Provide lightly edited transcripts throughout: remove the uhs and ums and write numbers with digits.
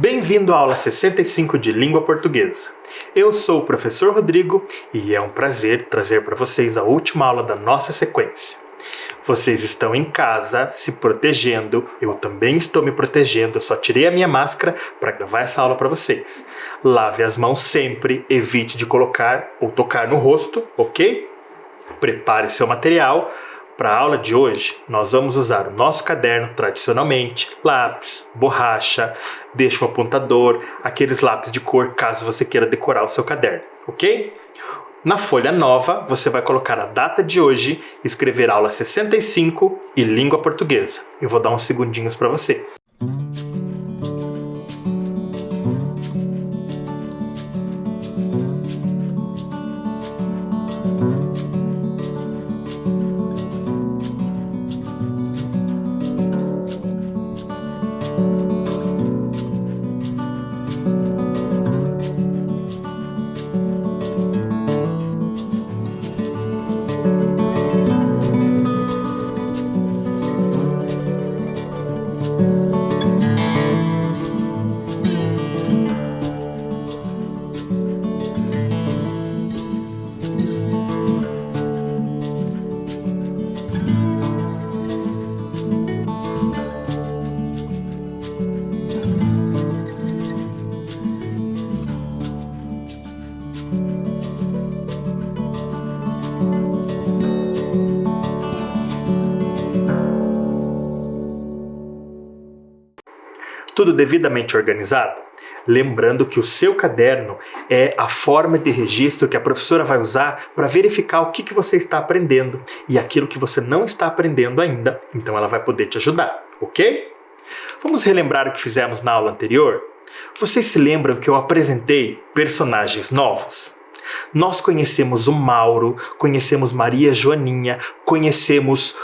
Bem-vindo à aula 65 de Língua Portuguesa. Eu sou o professor Rodrigo e é um prazer trazer para vocês a última aula da nossa sequência. Vocês estão em casa, se protegendo, eu também estou me protegendo, eu só tirei a minha máscara para gravar essa aula para vocês. Lave as mãos sempre, evite de colocar ou tocar no rosto, ok? Prepare seu material. Para a aula de hoje, nós vamos usar o nosso caderno tradicionalmente, lápis, borracha, deixa um apontador, aqueles lápis de cor caso você queira decorar o seu caderno, ok? Na folha nova, você vai colocar a data de hoje, escrever aula 65 e língua portuguesa. Eu vou dar uns segundinhos para você. Tudo devidamente organizado? Lembrando que o seu caderno é a forma de registro que a professora vai usar para verificar o que você está aprendendo e aquilo que você não está aprendendo ainda, então ela vai poder te ajudar, ok? Vamos relembrar o que fizemos na aula anterior? Vocês se lembram que eu apresentei personagens novos? Nós conhecemos o Mauro, conhecemos Maria Joaninha, conhecemos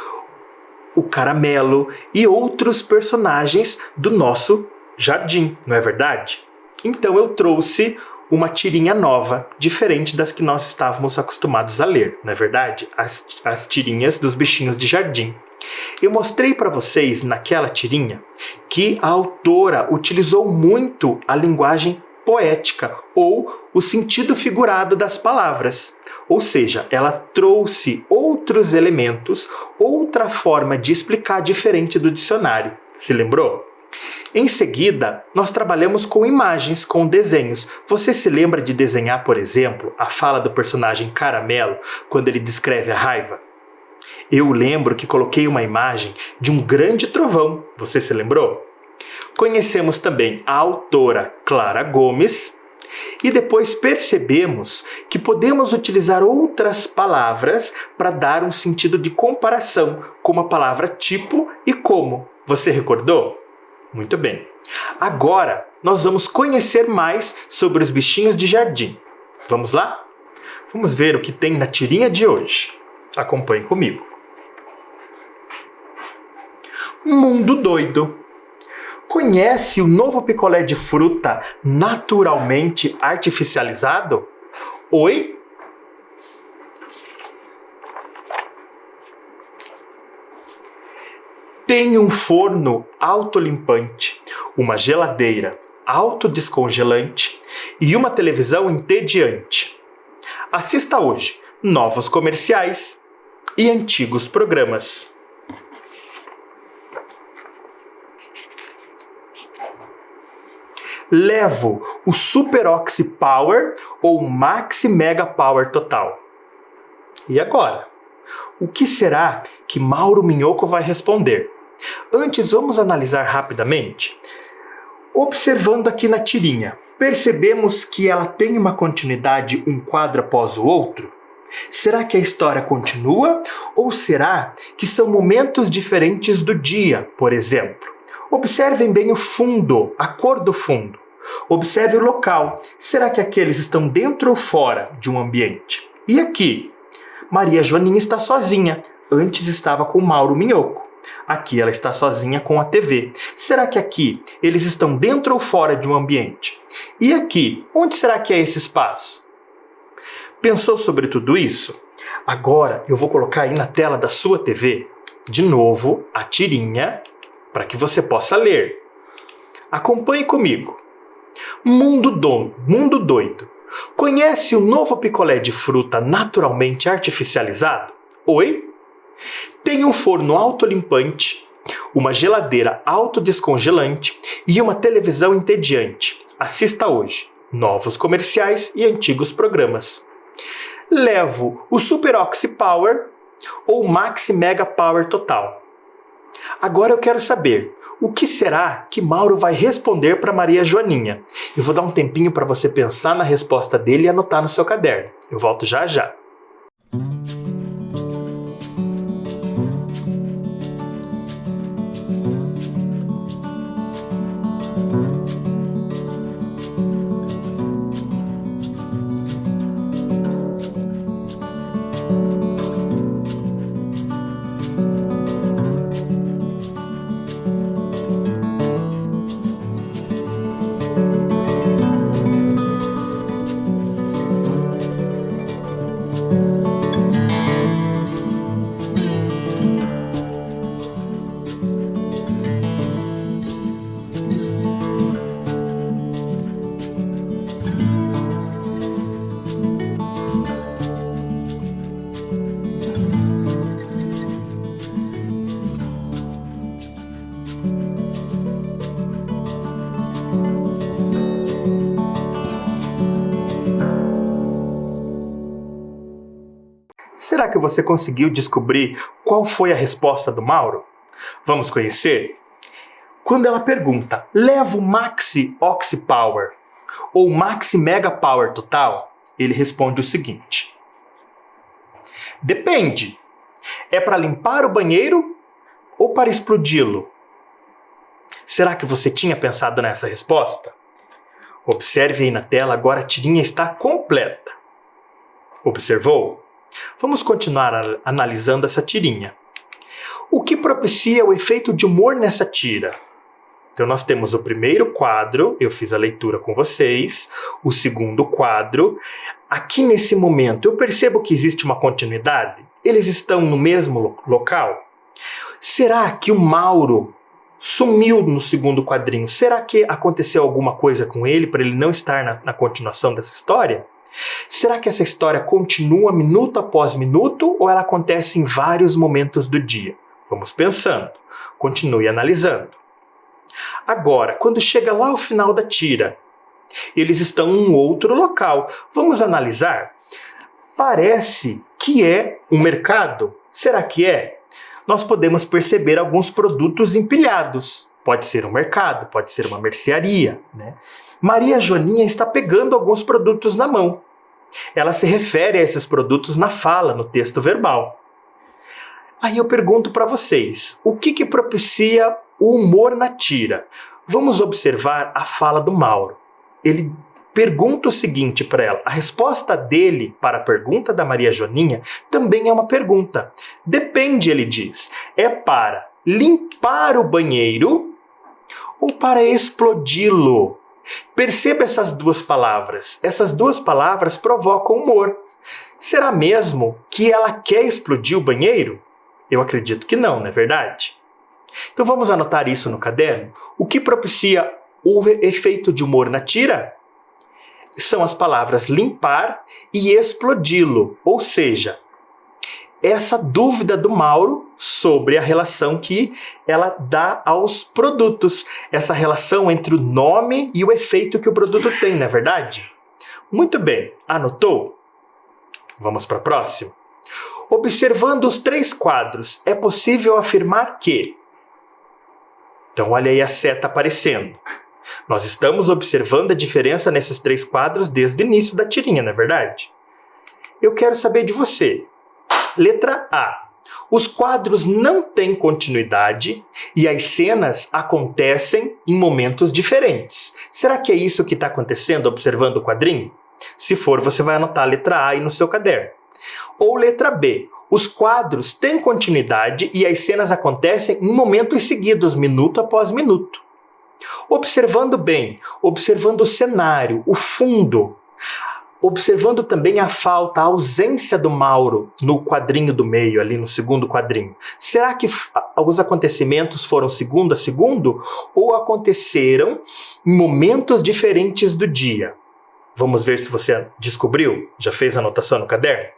o Caramelo e outros personagens do nosso jardim, não é verdade? Então eu trouxe uma tirinha nova, diferente das que nós estávamos acostumados a ler, não é verdade? As tirinhas dos bichinhos de jardim. Eu mostrei para vocês naquela tirinha que a autora utilizou muito a linguagem poética ou o sentido figurado das palavras. Ou seja, ela trouxe outros elementos, outra forma de explicar diferente do dicionário. Se lembrou? Em seguida, nós trabalhamos com imagens, com desenhos. Você se lembra de desenhar, por exemplo, a fala do personagem Caramelo quando ele descreve a raiva? Eu lembro que coloquei uma imagem de um grande trovão. Você se lembrou? Conhecemos também a autora Clara Gomes e depois percebemos que podemos utilizar outras palavras para dar um sentido de comparação, como a palavra tipo e como. Você recordou? Muito bem. Agora nós vamos conhecer mais sobre os bichinhos de jardim. Vamos lá? Vamos ver o que tem na tirinha de hoje. Acompanhe comigo. Mundo doido. Conhece o novo picolé de fruta naturalmente artificializado? Oi? Tem um forno autolimpante, uma geladeira autodescongelante e uma televisão entediante. Assista hoje novos comerciais e antigos programas. Levo o Super Oxy Power ou Maxi Mega Power Total. E agora? O que será que Mauro Minhoco vai responder? Antes, vamos analisar rapidamente. Observando aqui na tirinha, percebemos que ela tem uma continuidade, um quadro após o outro? Será que a história continua? Ou será que são momentos diferentes do dia, por exemplo? Observem bem o fundo, a cor do fundo. Observe o local. Será que aqueles estão dentro ou fora de um ambiente? E aqui? Maria Joaninha está sozinha. Antes estava com Mauro Minhoco. Aqui ela está sozinha com a TV. Será que aqui eles estão dentro ou fora de um ambiente? E aqui? Onde será que é esse espaço? Pensou sobre tudo isso? Agora eu vou colocar aí na tela da sua TV, de novo, a tirinha para que você possa ler. Acompanhe comigo. Mundo doido. Conhece o novo picolé de fruta naturalmente artificializado? Oi? Tem um forno autolimpante, uma geladeira autodescongelante e uma televisão entediante. Assista hoje. Novos comerciais e antigos programas. Levo o Super Oxy Power ou Maxi Mega Power Total. Agora eu quero saber, o que será que Mauro vai responder para Maria Joaninha? Eu vou dar um tempinho para você pensar na resposta dele e anotar no seu caderno. Eu volto já já. Será que você conseguiu descobrir qual foi a resposta do Mauro? Vamos conhecer? Quando ela pergunta, levo Maxi Oxy Power ou Maxi Mega Power Total, ele responde o seguinte: depende. É para limpar o banheiro ou para explodi-lo? Será que você tinha pensado nessa resposta? Observe aí na tela, agora a tirinha está completa. Observou? Vamos continuar analisando essa tirinha. O que propicia o efeito de humor nessa tira? Então nós temos o primeiro quadro, eu fiz a leitura com vocês, o segundo quadro. Aqui nesse momento eu percebo que existe uma continuidade? Eles estão no mesmo local? Será que o Mauro sumiu no segundo quadrinho? Será que aconteceu alguma coisa com ele para ele não estar na continuação dessa história? Será que essa história continua minuto após minuto ou ela acontece em vários momentos do dia? Vamos pensando. Continue analisando. Agora, quando chega lá ao final da tira, eles estão em um outro local. Vamos analisar? Parece que é um mercado. Será que é? Nós podemos perceber alguns produtos empilhados. Pode ser um mercado, pode ser uma mercearia, né? Maria Joaninha está pegando alguns produtos na mão. Ela se refere a esses produtos na fala, no texto verbal. Aí eu pergunto para vocês, o que propicia o humor na tira? Vamos observar a fala do Mauro. Ele pergunta o seguinte para ela. A resposta dele para a pergunta da Maria Joaninha também é uma pergunta. Depende, ele diz. É para limpar o banheiro ou para explodi-lo? Perceba essas duas palavras. Essas duas palavras provocam humor. Será mesmo que ela quer explodir o banheiro? Eu acredito que não é verdade? Então vamos anotar isso no caderno. O que propicia o efeito de humor na tira? São as palavras limpar e explodi-lo. Ou seja, essa dúvida do Mauro sobre a relação que ela dá aos produtos. Essa relação entre o nome e o efeito que o produto tem, não é verdade? Muito bem, anotou? Vamos para a próxima. Observando os 3 quadros, é possível afirmar que... Então olha aí a seta aparecendo. Nós estamos observando a diferença nesses 3 quadros desde o início da tirinha, não é verdade? Eu quero saber de você. Letra A. Os quadros não têm continuidade e as cenas acontecem em momentos diferentes. Será que é isso que está acontecendo observando o quadrinho? Se for, você vai anotar a letra A aí no seu caderno. Ou letra B. Os quadros têm continuidade e as cenas acontecem em momentos seguidos, minuto após minuto. Observando bem, observando o cenário, o fundo, Observando também a falta, a ausência do Mauro no quadrinho do meio, ali no segundo quadrinho. Será que os acontecimentos foram segundo a segundo ou aconteceram em momentos diferentes do dia? Vamos ver se você descobriu, já fez a anotação no caderno?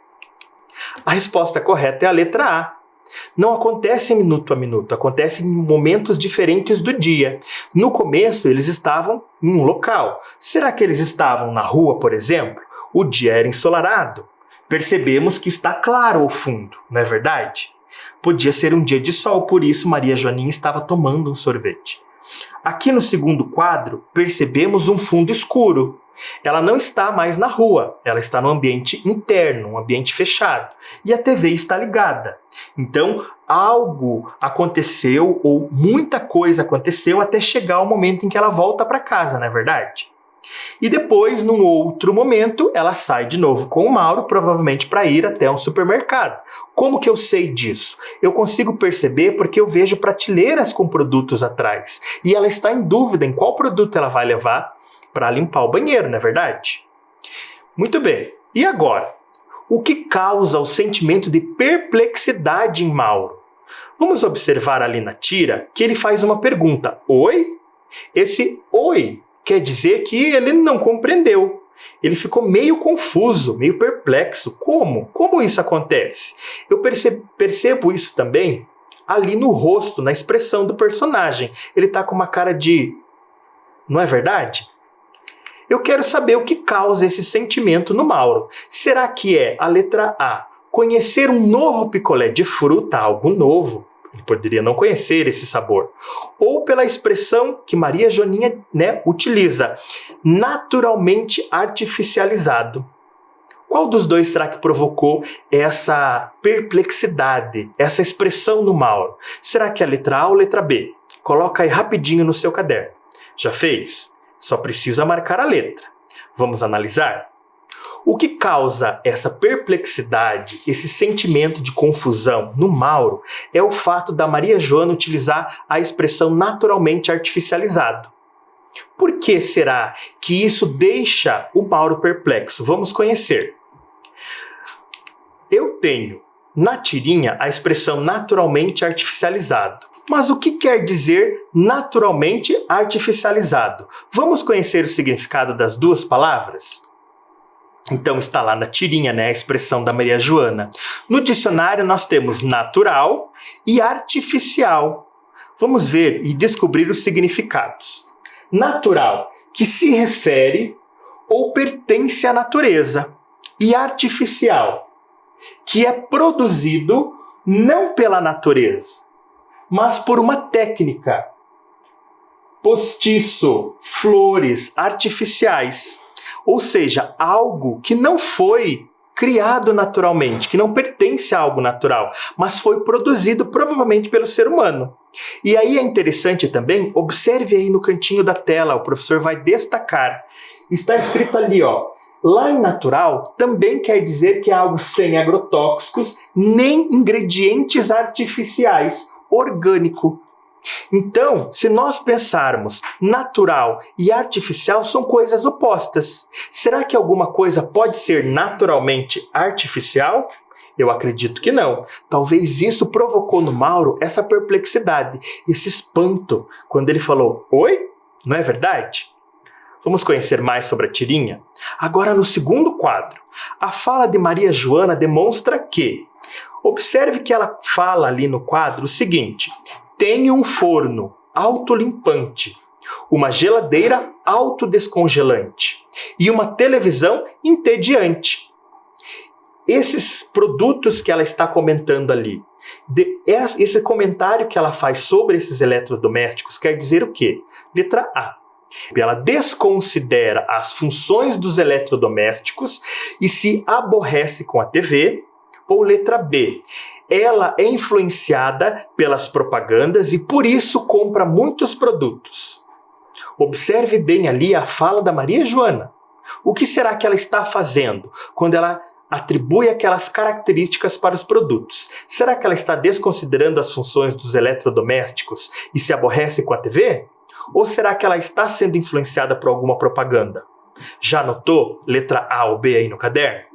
A resposta correta é a letra A. Não acontece minuto a minuto, acontece em momentos diferentes do dia. No começo, eles estavam em um local. Será que eles estavam na rua, por exemplo? O dia era ensolarado. Percebemos que está claro ao fundo, não é verdade? Podia ser um dia de sol, por isso Maria Joaninha estava tomando um sorvete. Aqui no segundo quadro, percebemos um fundo escuro. Ela não está mais na rua, ela está no ambiente interno, um ambiente fechado. E a TV está ligada. Então, algo aconteceu, ou muita coisa aconteceu, até chegar o momento em que ela volta para casa, não é verdade? E depois, num outro momento, ela sai de novo com o Mauro, provavelmente para ir até um supermercado. Como que eu sei disso? Eu consigo perceber porque eu vejo prateleiras com produtos atrás. E ela está em dúvida em qual produto ela vai levar para limpar o banheiro, não é verdade? Muito bem. E agora? O que causa o sentimento de perplexidade em Mauro? Vamos observar ali na tira que ele faz uma pergunta. Oi? Esse oi quer dizer que ele não compreendeu. Ele ficou meio confuso, meio perplexo. Como? Como isso acontece? Eu percebo isso também ali no rosto, na expressão do personagem. Ele está com uma cara de... Não é verdade? Eu quero saber o que causa esse sentimento no Mauro. Será que é a letra A, conhecer um novo picolé de fruta, algo novo? Ele poderia não conhecer esse sabor. Ou pela expressão que Maria Joaninha, utiliza, naturalmente artificializado. Qual dos dois será que provocou essa perplexidade, essa expressão no Mauro? Será que é a letra A ou a letra B? Coloca aí rapidinho no seu caderno. Já fez? Só precisa marcar a letra. Vamos analisar? O que causa essa perplexidade, esse sentimento de confusão no Mauro é o fato da Maria Joana utilizar a expressão naturalmente artificializado. Por que será que isso deixa o Mauro perplexo? Vamos conhecer. Eu tenho na tirinha a expressão naturalmente artificializado. Mas o que quer dizer naturalmente artificializado? Vamos conhecer o significado das duas palavras? Então está lá na tirinha, a expressão da Maria Joana. No dicionário nós temos natural e artificial. Vamos ver e descobrir os significados. Natural, que se refere ou pertence à natureza. E artificial, que é produzido não pela natureza, mas por uma técnica. Postiço, flores artificiais. Ou seja, algo que não foi criado naturalmente, que não pertence a algo natural, mas foi produzido provavelmente pelo ser humano. E aí é interessante também, observe aí no cantinho da tela, o professor vai destacar. Está escrito ali, lá em natural também quer dizer que é algo sem agrotóxicos, nem ingredientes artificiais, orgânico. Então, se nós pensarmos natural e artificial são coisas opostas. Será que alguma coisa pode ser naturalmente artificial? Eu acredito que não. Talvez isso provocou no Mauro essa perplexidade, esse espanto, quando ele falou, oi? Não é verdade? Vamos conhecer mais sobre a tirinha? Agora no segundo quadro, a fala de Maria Joana demonstra que, observe que ela fala ali no quadro o seguinte, tenho um forno autolimpante, uma geladeira autodescongelante e uma televisão entediante. Esses produtos que ela está comentando ali, esse comentário que ela faz sobre esses eletrodomésticos quer dizer o quê? Letra A. Ela desconsidera as funções dos eletrodomésticos e se aborrece com a TV. Ou letra B. Ela é influenciada pelas propagandas e por isso compra muitos produtos. Observe bem ali a fala da Maria Joana. O que será que ela está fazendo quando ela atribui aquelas características para os produtos? Será que ela está desconsiderando as funções dos eletrodomésticos e se aborrece com a TV? Ou será que ela está sendo influenciada por alguma propaganda? Já anotou letra A ou B aí no caderno?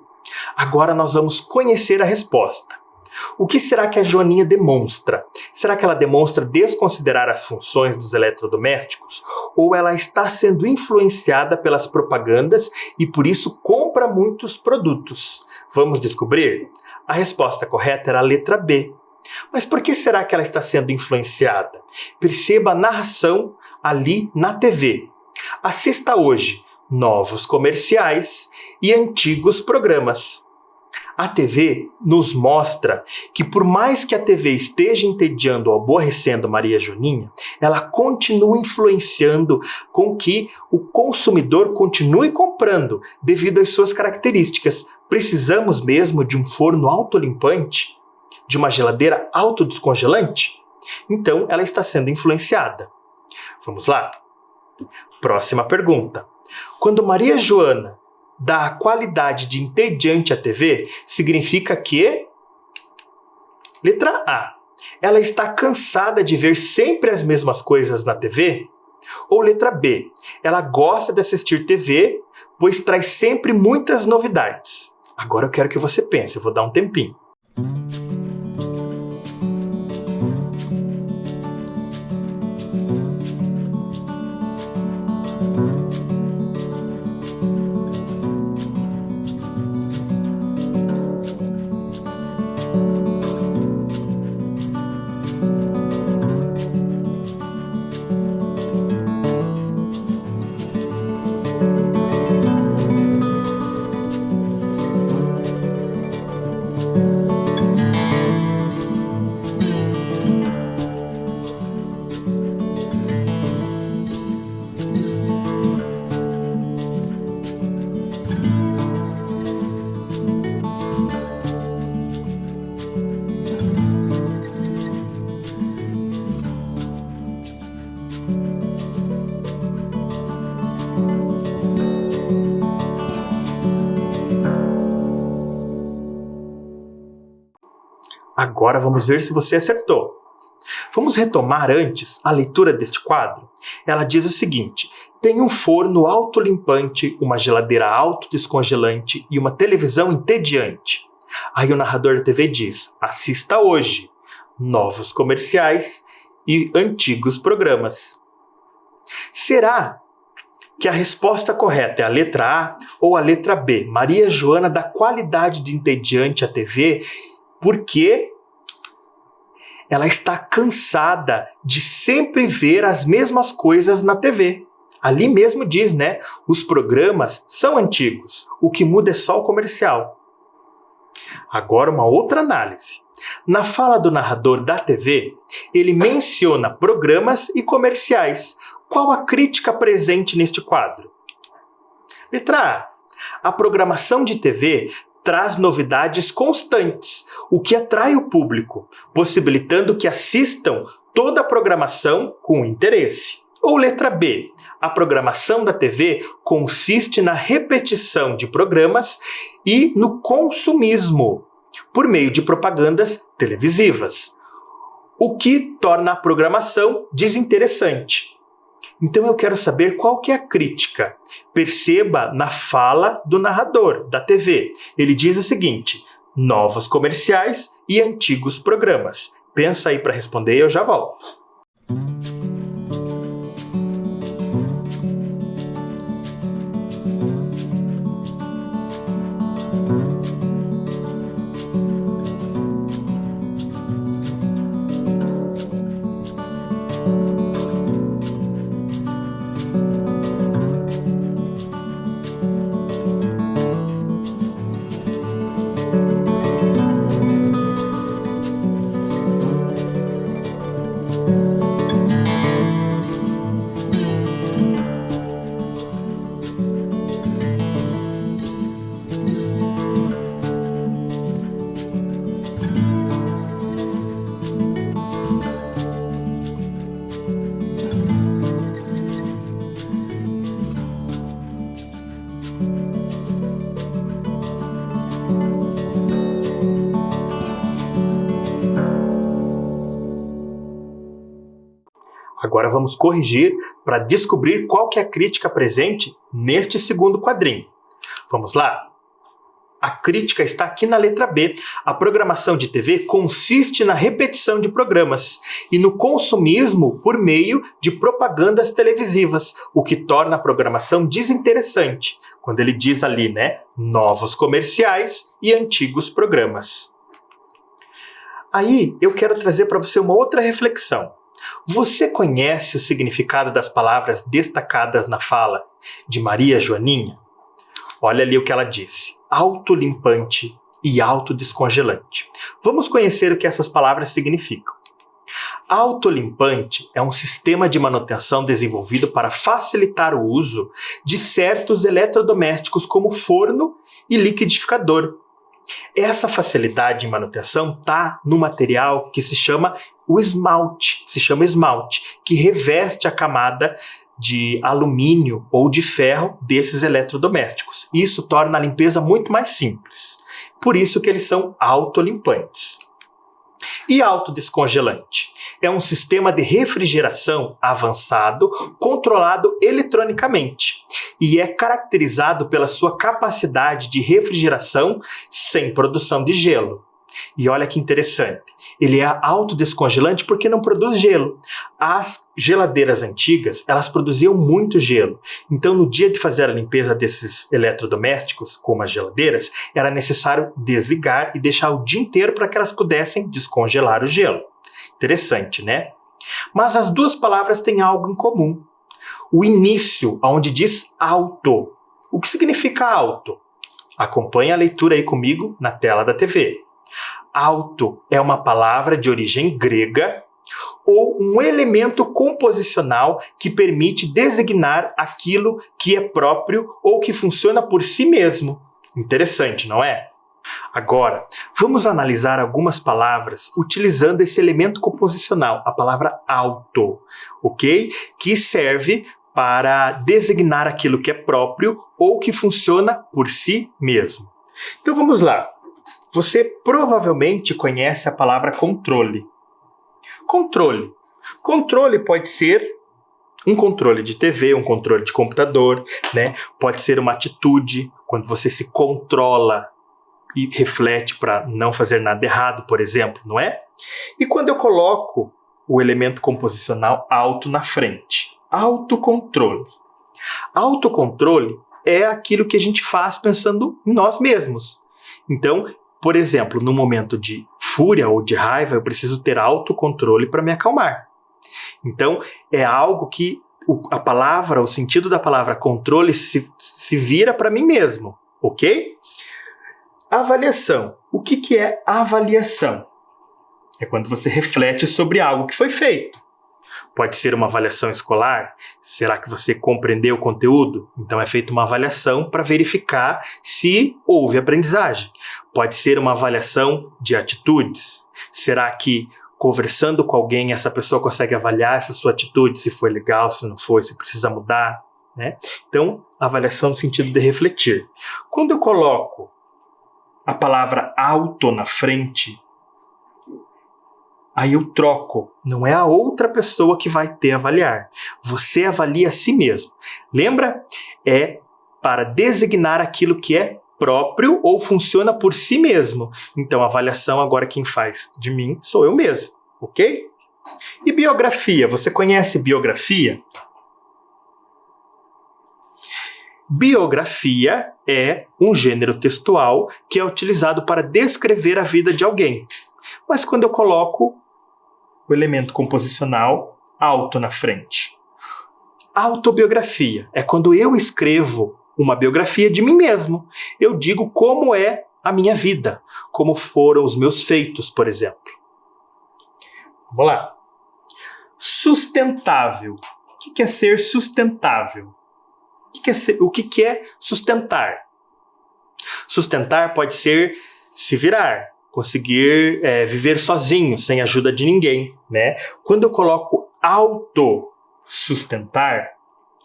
Agora nós vamos conhecer a resposta. O que será que a Joaninha demonstra? Será que ela demonstra desconsiderar as funções dos eletrodomésticos? Ou ela está sendo influenciada pelas propagandas e por isso compra muitos produtos? Vamos descobrir? A resposta correta era a letra B. Mas por que será que ela está sendo influenciada? Perceba a narração ali na TV. Assista hoje novos comerciais e antigos programas. A TV nos mostra que por mais que a TV esteja entediando ou aborrecendo Maria Joaninha, ela continua influenciando com que o consumidor continue comprando devido às suas características. Precisamos mesmo de um forno autolimpante? De uma geladeira autodescongelante? Então ela está sendo influenciada. Vamos lá? Próxima pergunta. Quando Maria Joana dá a qualidade de entediante à TV, significa que... Letra A. Ela está cansada de ver sempre as mesmas coisas na TV? Ou letra B. Ela gosta de assistir TV, pois traz sempre muitas novidades. Agora eu quero que você pense, eu vou dar um tempinho. Agora vamos ver se você acertou. Vamos retomar antes a leitura deste quadro? Ela diz o seguinte: tem um forno autolimpante, uma geladeira autodescongelante e uma televisão entediante. Aí o narrador da TV diz: assista hoje novos comerciais e antigos programas. Será que a resposta correta é a letra A ou a letra B? Maria Joana dá qualidade de entediante à TV porque ela está cansada de sempre ver as mesmas coisas na TV. Ali mesmo diz, né? Os programas são antigos, o que muda é só o comercial. Agora uma outra análise. Na fala do narrador da TV, ele menciona programas e comerciais. Qual a crítica presente neste quadro? Letra A. A programação de TV traz novidades constantes, o que atrai o público, possibilitando que assistam toda a programação com interesse. Ou letra B. A programação da TV consiste na repetição de programas e no consumismo, por meio de propagandas televisivas, o que torna a programação desinteressante. Então eu quero saber qual que é a crítica. Perceba na fala do narrador da TV. Ele diz o seguinte: novos comerciais e antigos programas. Pensa aí para responder e eu já volto. Agora vamos corrigir para descobrir qual que é a crítica presente neste segundo quadrinho. Vamos lá? A crítica está aqui na letra B. A programação de TV consiste na repetição de programas e no consumismo por meio de propagandas televisivas, o que torna a programação desinteressante, quando ele diz ali, né, novos comerciais e antigos programas. Aí eu quero trazer para você uma outra reflexão. Você conhece o significado das palavras destacadas na fala de Maria Joaninha? Olha ali o que ela disse: autolimpante e autodescongelante. Vamos conhecer o que essas palavras significam. Autolimpante é um sistema de manutenção desenvolvido para facilitar o uso de certos eletrodomésticos como forno e liquidificador. Essa facilidade de manutenção está no material que se chama esmalte, que reveste a camada de alumínio ou de ferro desses eletrodomésticos. Isso torna a limpeza muito mais simples. Por isso que eles são autolimpantes. E autodescongelante é um sistema de refrigeração avançado, controlado eletronicamente, e é caracterizado pela sua capacidade de refrigeração sem produção de gelo. E olha que interessante, ele é autodescongelante porque não produz gelo. As geladeiras antigas, elas produziam muito gelo. Então, no dia de fazer a limpeza desses eletrodomésticos, como as geladeiras, era necessário desligar e deixar o dia inteiro para que elas pudessem descongelar o gelo. Interessante, né? Mas as duas palavras têm algo em comum. O início, onde diz auto. O que significa auto? Acompanhe a leitura aí comigo na tela da TV. Auto é uma palavra de origem grega ou um elemento composicional que permite designar aquilo que é próprio ou que funciona por si mesmo. Interessante, não é? Agora, vamos analisar algumas palavras utilizando esse elemento composicional, a palavra auto, ok? Que serve para designar aquilo que é próprio ou que funciona por si mesmo. Então vamos lá. Você provavelmente conhece a palavra controle. Controle. Controle pode ser um controle de TV, um controle de computador, né? Pode ser uma atitude, quando você se controla e reflete para não fazer nada errado, por exemplo, não é? E quando eu coloco o elemento composicional auto na frente, autocontrole. Autocontrole é aquilo que a gente faz pensando em nós mesmos. Então, por exemplo, no momento de fúria ou de raiva, eu preciso ter autocontrole para me acalmar. Então, é algo que o sentido da palavra controle se vira para mim mesmo, ok? Avaliação. O que é avaliação? É quando você reflete sobre algo que foi feito. Pode ser uma avaliação escolar. Será que você compreendeu o conteúdo? Então é feita uma avaliação para verificar se houve aprendizagem. Pode ser uma avaliação de atitudes. Será que conversando com alguém essa pessoa consegue avaliar essa sua atitude, se foi legal, se não foi, se precisa mudar, né? Então, avaliação no sentido de refletir. Quando eu coloco a palavra auto na frente, aí eu troco. Não é a outra pessoa que vai te avaliar. Você avalia a si mesmo. Lembra? É para designar aquilo que é próprio ou funciona por si mesmo. Então, a avaliação agora quem faz de mim sou eu mesmo. Ok? E biografia? Você conhece biografia? Biografia é um gênero textual que é utilizado para descrever a vida de alguém. Mas quando eu coloco o elemento composicional auto na frente. Autobiografia é quando eu escrevo uma biografia de mim mesmo. Eu digo como é a minha vida, como foram os meus feitos, por exemplo. Vamos lá. Sustentável. O que é ser sustentável? O que é sustentar? Sustentar pode ser se virar, conseguir viver sozinho, sem ajuda de ninguém, né? Quando eu coloco autossustentar,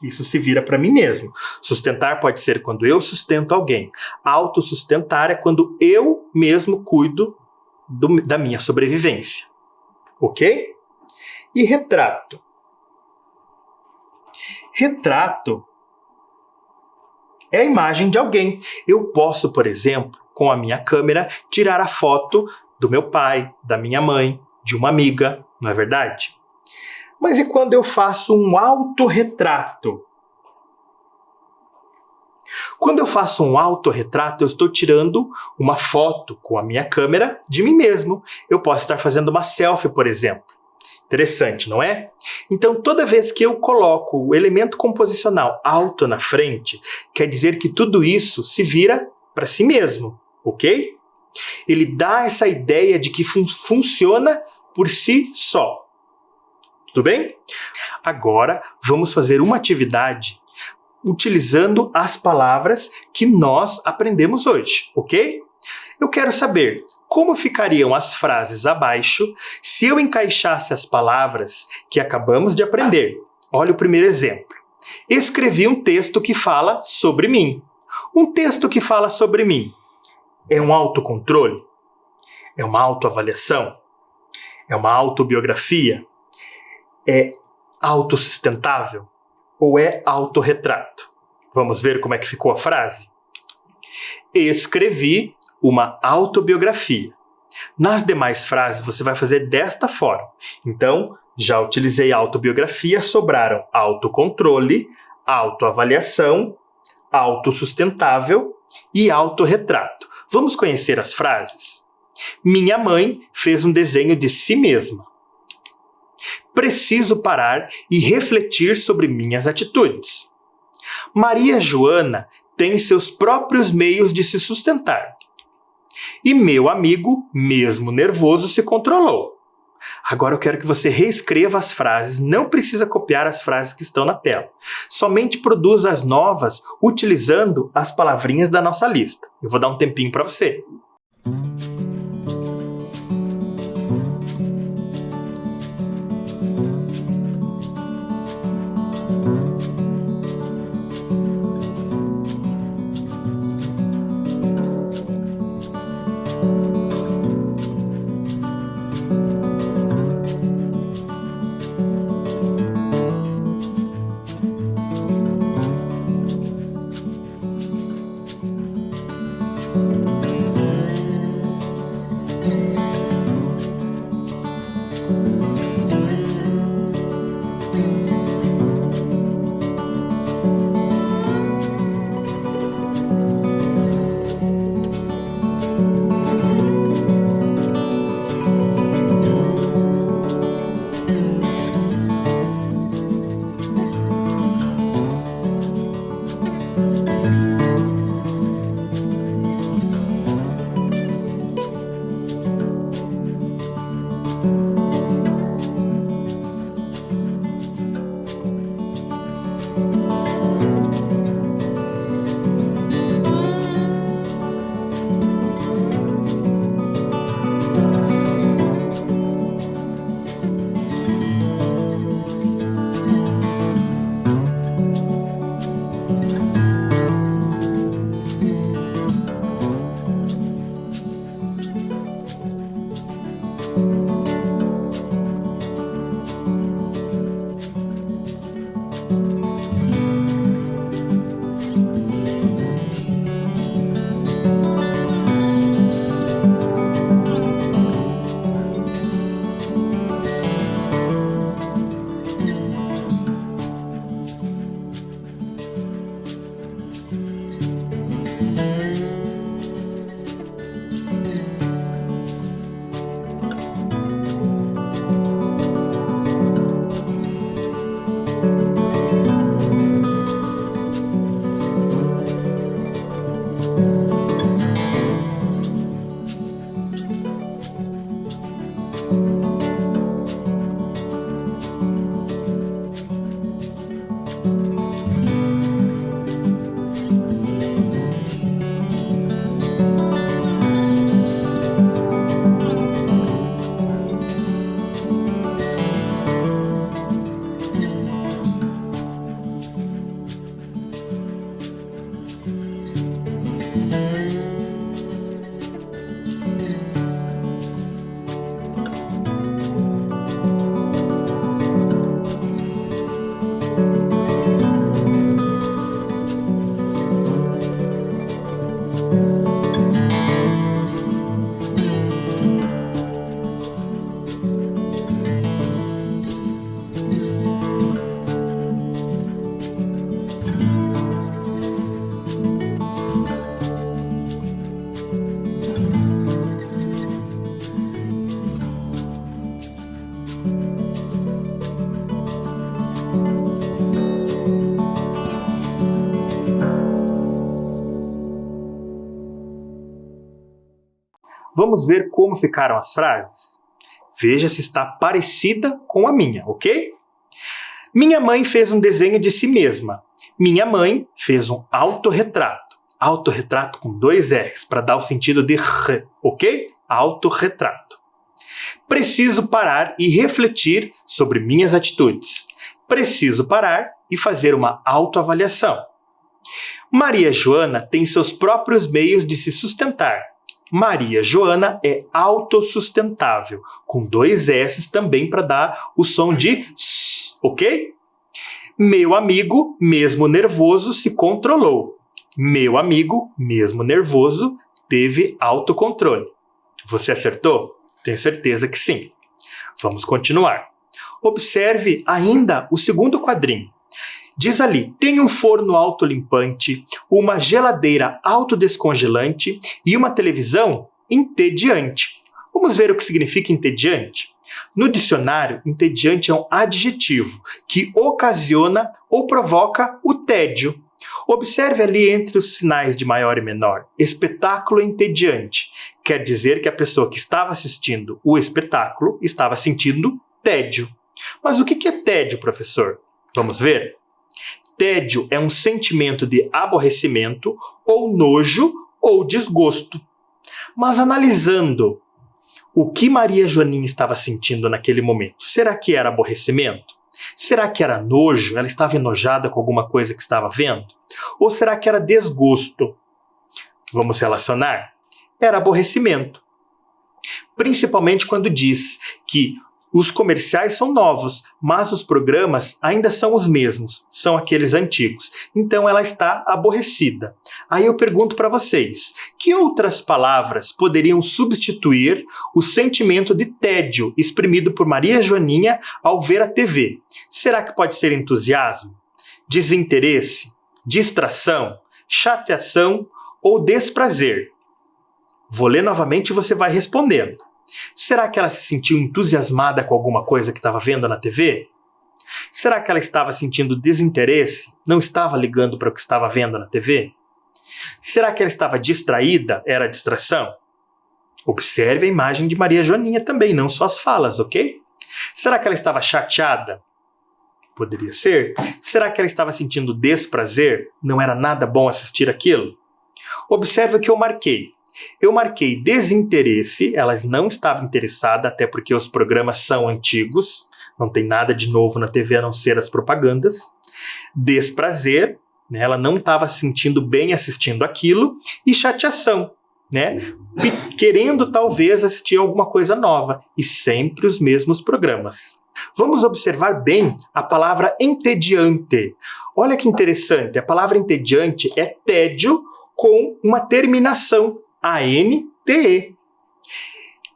isso se vira para mim mesmo. Sustentar pode ser quando eu sustento alguém. Autossustentar é quando eu mesmo cuido da minha sobrevivência. Ok? E retrato. Retrato é a imagem de alguém. Eu posso, por exemplo, com a minha câmera, tirar a foto do meu pai, da minha mãe, de uma amiga, não é verdade? Mas e quando eu faço um autorretrato? Quando eu faço um autorretrato, eu estou tirando uma foto com a minha câmera de mim mesmo. Eu posso estar fazendo uma selfie, por exemplo. Interessante, não é? Então, toda vez que eu coloco o elemento composicional auto na frente, quer dizer que tudo isso se vira para si mesmo, ok? Ele dá essa ideia de que funciona por si só. Tudo bem? Agora, vamos fazer uma atividade utilizando as palavras que nós aprendemos hoje, ok? Eu quero saber como ficariam as frases abaixo se eu encaixasse as palavras que acabamos de aprender. Olha o primeiro exemplo. Escrevi um texto que fala sobre mim. Um texto que fala sobre mim é um autocontrole? É uma autoavaliação? É uma autobiografia? É autossustentável? Ou é autorretrato? Vamos ver como é que ficou a frase? Escrevi uma autobiografia. Nas demais frases, você vai fazer desta forma. Então, já utilizei autobiografia, sobraram autocontrole, autoavaliação, autossustentável e autorretrato. Vamos conhecer as frases? Minha mãe fez um desenho de si mesma. Preciso parar e refletir sobre minhas atitudes. Maria Joana tem seus próprios meios de se sustentar. E meu amigo, mesmo nervoso, se controlou. Agora eu quero que você reescreva as frases, não precisa copiar as frases que estão na tela. Somente produza as novas utilizando as palavrinhas da nossa lista. Eu vou dar um tempinho para você. Vamos ver como ficaram as frases? Veja se está parecida com a minha, ok? Minha mãe fez um desenho de si mesma. Minha mãe fez um autorretrato. Autorretrato com 2 R's, para dar o sentido de R, ok? Autorretrato. Preciso parar e refletir sobre minhas atitudes. Preciso parar e fazer uma autoavaliação. Maria Joana tem seus próprios meios de se sustentar. Maria Joana é autossustentável, com 2 S's também para dar o som de S, ok? Meu amigo, mesmo nervoso, se controlou. Meu amigo, mesmo nervoso, teve autocontrole. Você acertou? Tenho certeza que sim. Vamos continuar. Observe ainda o segundo quadrinho. Diz ali, tem um forno autolimpante, uma geladeira autodescongelante e uma televisão entediante. Vamos ver o que significa entediante? No dicionário, entediante é um adjetivo que ocasiona ou provoca o tédio. Observe ali entre os sinais de maior e menor. Espetáculo entediante. Quer dizer que a pessoa que estava assistindo o espetáculo estava sentindo tédio. Mas o que é tédio, professor? Vamos ver? Tédio é um sentimento de aborrecimento, ou nojo, ou desgosto. Mas analisando o que Maria Joaninha estava sentindo naquele momento, será que era aborrecimento? Será que era nojo? Ela estava enojada com alguma coisa que estava vendo? Ou será que era desgosto? Vamos relacionar? Era aborrecimento. Principalmente quando diz que os comerciais são novos, mas os programas ainda são os mesmos, são aqueles antigos. Então ela está aborrecida. Aí eu pergunto para vocês, que outras palavras poderiam substituir o sentimento de tédio exprimido por Maria Joaninha ao ver a TV? Será que pode ser entusiasmo, desinteresse, distração, chateação ou desprazer? Vou ler novamente e você vai respondendo. Será que ela se sentiu entusiasmada com alguma coisa que estava vendo na TV? Será que ela estava sentindo desinteresse? Não estava ligando para o que estava vendo na TV? Será que ela estava distraída? Era distração? Observe a imagem de Maria Joaninha também, não só as falas, ok? Será que ela estava chateada? Poderia ser. Será que ela estava sentindo desprazer? Não era nada bom assistir aquilo? Observe o que eu marquei. Eu marquei desinteresse, elas não estavam interessadas, até porque os programas são antigos, não tem nada de novo na TV a não ser as propagandas. Desprazer, né, ela não estava se sentindo bem assistindo aquilo. E chateação, né, querendo talvez assistir alguma coisa nova, e sempre os mesmos programas. Vamos observar bem a palavra entediante. Olha que interessante, a palavra entediante é tédio com uma terminação A-N-T-E.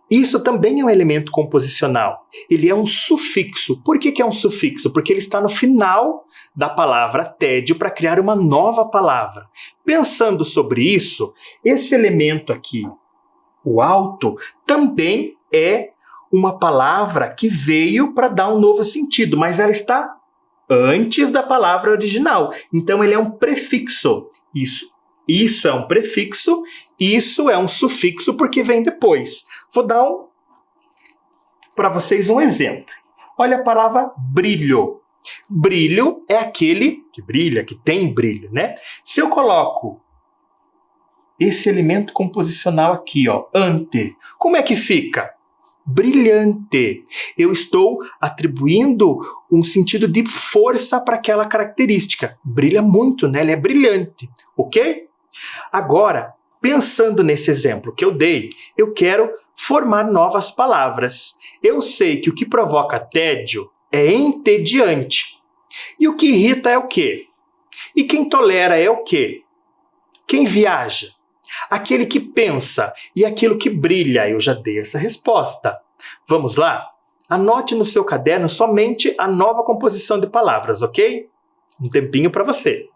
Isso também é um elemento composicional. Ele é um sufixo. Por que é um sufixo? Porque ele está no final da palavra tédio para criar uma nova palavra. Pensando sobre isso, esse elemento aqui, o alto, também é uma palavra que veio para dar um novo sentido, mas ela está antes da palavra original. Então ele é um prefixo. Isso é um prefixo, isso é um sufixo porque vem depois. Vou dar para vocês um exemplo. Olha a palavra brilho. Brilho é aquele que brilha, que tem brilho, né? Se eu coloco esse elemento composicional aqui, ó, ante, como é que fica? Brilhante. Eu estou atribuindo um sentido de força para aquela característica. Brilha muito, né? Ele é brilhante, ok? Agora, pensando nesse exemplo que eu dei, eu quero formar novas palavras. Eu sei que o que provoca tédio é entediante. E o que irrita é o quê? E quem tolera é o quê? Quem viaja? Aquele que pensa e aquilo que brilha. Eu já dei essa resposta. Vamos lá? Anote no seu caderno somente a nova composição de palavras, ok? Um tempinho para você.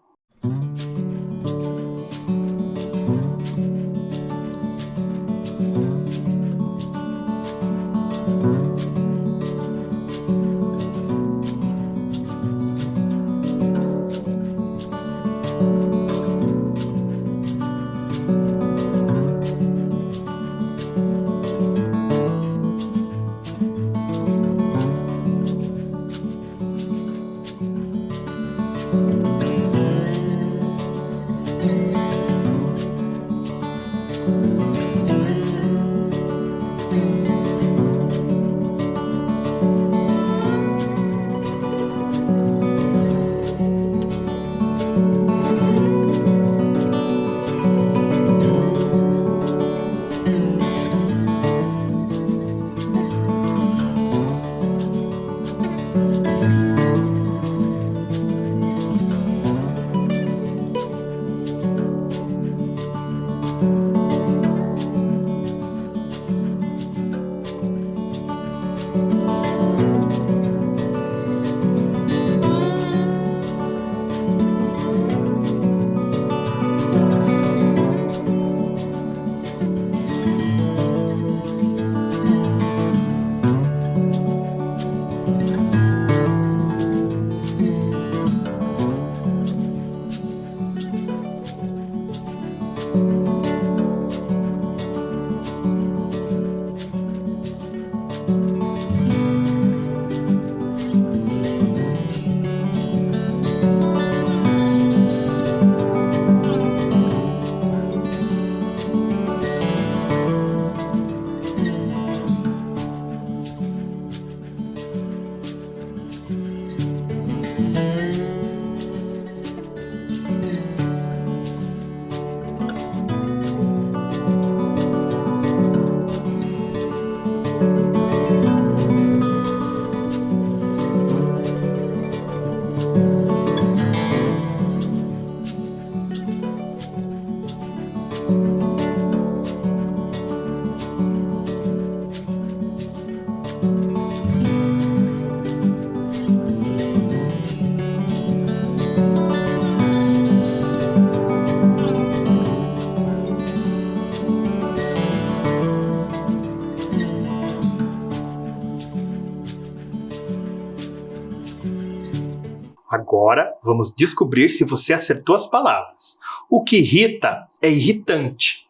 Agora, vamos descobrir se você acertou as palavras. O que irrita é irritante.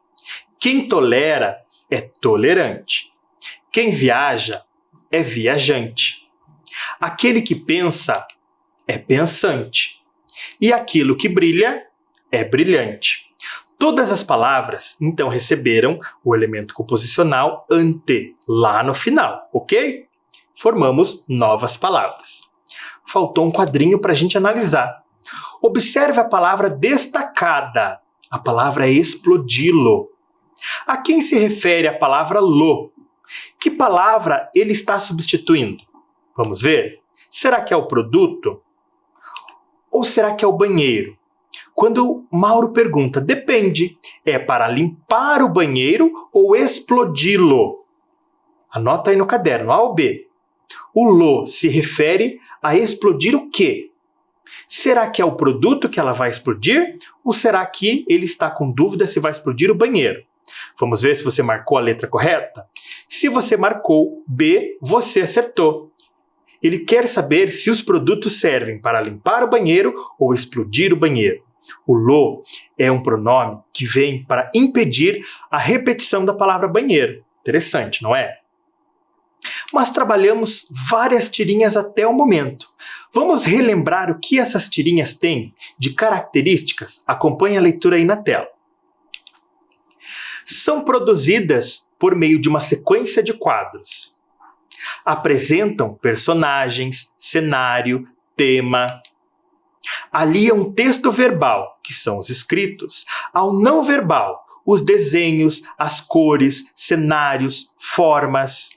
Quem tolera é tolerante. Quem viaja é viajante. Aquele que pensa é pensante. E aquilo que brilha é brilhante. Todas as palavras, então, receberam o elemento composicional ante, lá no final, ok? Formamos novas palavras. Faltou um quadrinho para a gente analisar. Observe a palavra destacada. A palavra é explodi-lo. A quem se refere a palavra lo? Que palavra ele está substituindo? Vamos ver? Será que é o produto? Ou será que é o banheiro? Quando Mauro pergunta, depende. É para limpar o banheiro ou explodi-lo? Anota aí no caderno, A ou B. O lo se refere a explodir o quê? Será que é o produto que ela vai explodir? Ou será que ele está com dúvida se vai explodir o banheiro? Vamos ver se você marcou a letra correta? Se você marcou B, você acertou. Ele quer saber se os produtos servem para limpar o banheiro ou explodir o banheiro. O lo é um pronome que vem para impedir a repetição da palavra banheiro. Interessante, não é? Mas trabalhamos várias tirinhas até o momento. Vamos relembrar o que essas tirinhas têm de características? Acompanhe a leitura aí na tela. São produzidas por meio de uma sequência de quadros. Apresentam personagens, cenário, tema. Aliam um texto verbal, que são os escritos, ao não verbal, os desenhos, as cores, cenários, formas.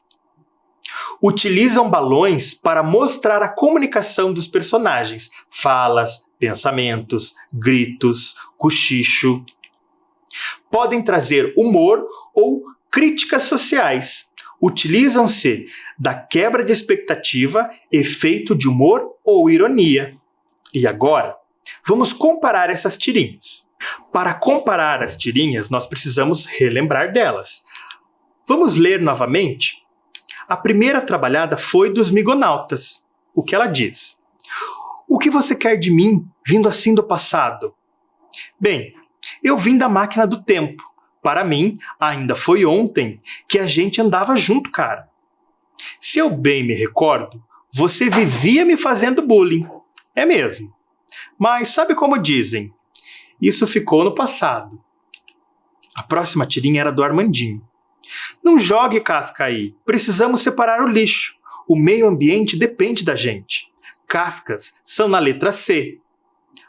Utilizam balões para mostrar a comunicação dos personagens, falas, pensamentos, gritos, cochicho. Podem trazer humor ou críticas sociais. Utilizam-se da quebra de expectativa, efeito de humor ou ironia. E agora, vamos comparar essas tirinhas. Para comparar as tirinhas, nós precisamos relembrar delas. Vamos ler novamente? A primeira trabalhada foi dos Migonautas. O que ela diz? O que você quer de mim, vindo assim do passado? Bem, eu vim da máquina do tempo. Para mim, ainda foi ontem que a gente andava junto, cara. Se eu bem me recordo, você vivia me fazendo bullying. É mesmo. Mas sabe como dizem? Isso ficou no passado. A próxima tirinha era do Armandinho. Não jogue casca aí. Precisamos separar o lixo. O meio ambiente depende da gente. Cascas são na letra C.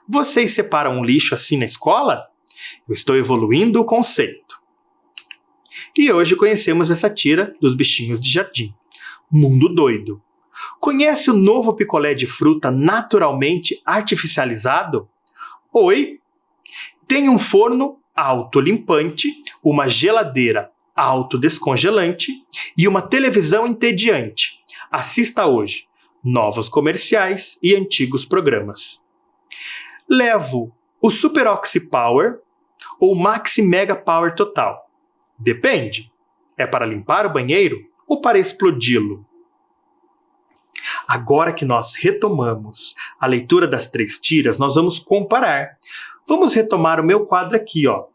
Vocês separam o lixo assim na escola? Eu estou evoluindo o conceito. E hoje conhecemos essa tira dos bichinhos de jardim. Mundo doido. Conhece o novo picolé de fruta naturalmente artificializado? Oi? Tem um forno autolimpante, uma geladeira autodescongelante e uma televisão entediante. Assista hoje. Novos comerciais e antigos programas. Levo o Super Oxy Power ou Maxi Mega Power Total? Depende. É para limpar o banheiro ou para explodi-lo? Agora que nós retomamos a leitura das 3 tiras, nós vamos comparar. Vamos retomar o meu quadro aqui, ó.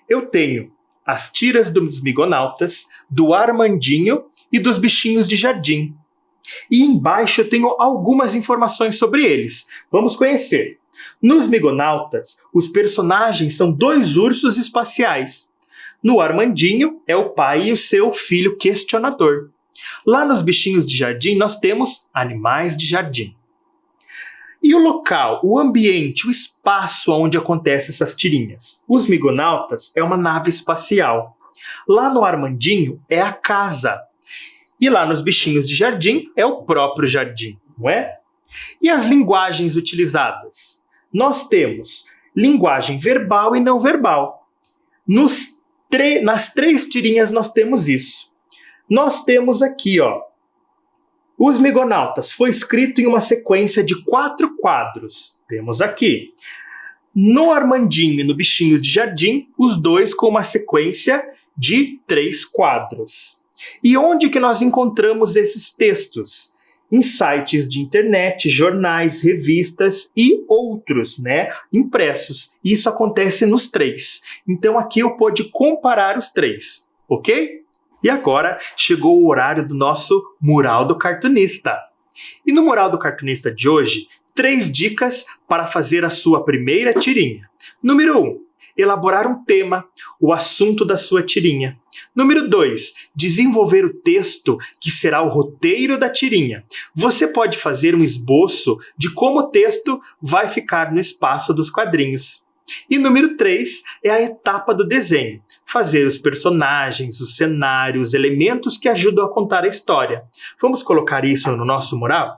eu tenho as tiras dos Migonautas, do Armandinho e dos bichinhos de jardim. E embaixo eu tenho algumas informações sobre eles. Vamos conhecer. Nos Migonautas, os personagens são 2 ursos espaciais. No Armandinho é o pai e o seu filho questionador. Lá nos bichinhos de jardim nós temos animais de jardim. E o local, o ambiente, o espaço onde acontecem essas tirinhas? Os Migonautas é uma nave espacial. Lá no Armandinho é a casa. E lá nos bichinhos de jardim é o próprio jardim, não é? E as linguagens utilizadas? Nós temos linguagem verbal e não verbal. Nas 3 tirinhas nós temos isso. Nós temos aqui, ó, Os Migonautas foi escrito em uma sequência de 4 quadros. Temos aqui. No Armandinho e no Bichinhos de Jardim, os 2 com uma sequência de 3 quadros. E onde que nós encontramos esses textos? Em sites de internet, jornais, revistas e outros, né, impressos. Isso acontece nos 3. Então aqui eu pude comparar os 3, ok? E agora chegou o horário do nosso Mural do Cartunista. E no Mural do Cartunista de hoje, 3 dicas para fazer a sua primeira tirinha. Número 1, elaborar um tema, o assunto da sua tirinha. Número 2, desenvolver o texto que será o roteiro da tirinha. Você pode fazer um esboço de como o texto vai ficar no espaço dos quadrinhos. E número 3 é a etapa do desenho. Fazer os personagens, os cenários, elementos que ajudam a contar a história. Vamos colocar isso no nosso mural?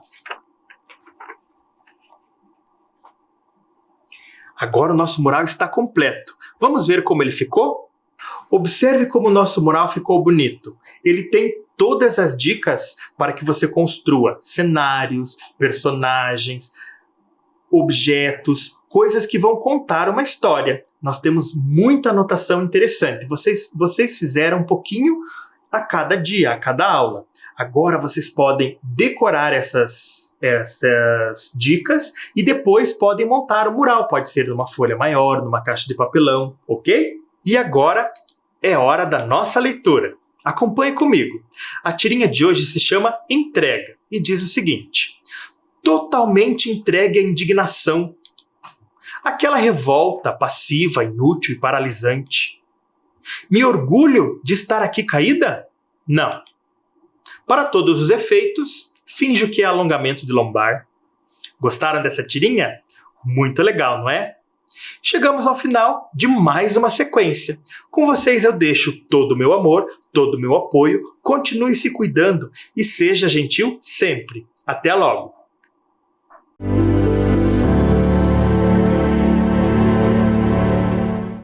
Agora o nosso mural está completo. Vamos ver como ele ficou? Observe como o nosso mural ficou bonito. Ele tem todas as dicas para que você construa cenários, personagens, objetos, coisas que vão contar uma história. Nós temos muita anotação interessante. Vocês fizeram um pouquinho a cada dia, a cada aula. Agora vocês podem decorar essas dicas e depois podem montar o mural. Pode ser numa folha maior, numa caixa de papelão, ok? E agora é hora da nossa leitura. Acompanhe comigo. A tirinha de hoje se chama Entrega e diz o seguinte: totalmente entregue à indignação. Aquela revolta passiva, inútil e paralisante. Me orgulho de estar aqui caída? Não. Para todos os efeitos, finjo que é alongamento de lombar. Gostaram dessa tirinha? Muito legal, não é? Chegamos ao final de mais uma sequência. Com vocês eu deixo todo o meu amor, todo o meu apoio. Continue se cuidando e seja gentil sempre. Até logo!